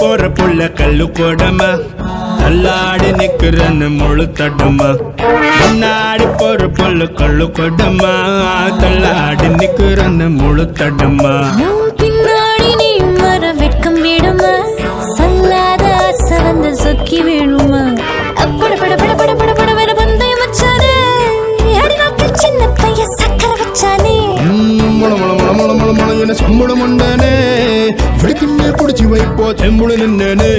போற புள்ள கல்லு போடமா தள்ளாடி நிக்கிறன்னு முழு தடுமா முன்னாடி போற புள்ள கல்லு கொடமா தள்ளாடி நிக்கிறன்னு முழு தடுமா பின்னாடி நீ வர வெட்கம் வேணுமா சல்லாத ஆசை வந்து சொக்கி வேணுமா பட பட பட பட பட பட வேற பந்தயம் வச்சானே அடிநாக்கில் சின்ன பைய சக்கர வச்சானே முள முள முள முள முள முள என்ன சம்பளம் உண்டானே பிடிக்குன்னு பிடிச்சி வைப்போ செம்புளு நின்னே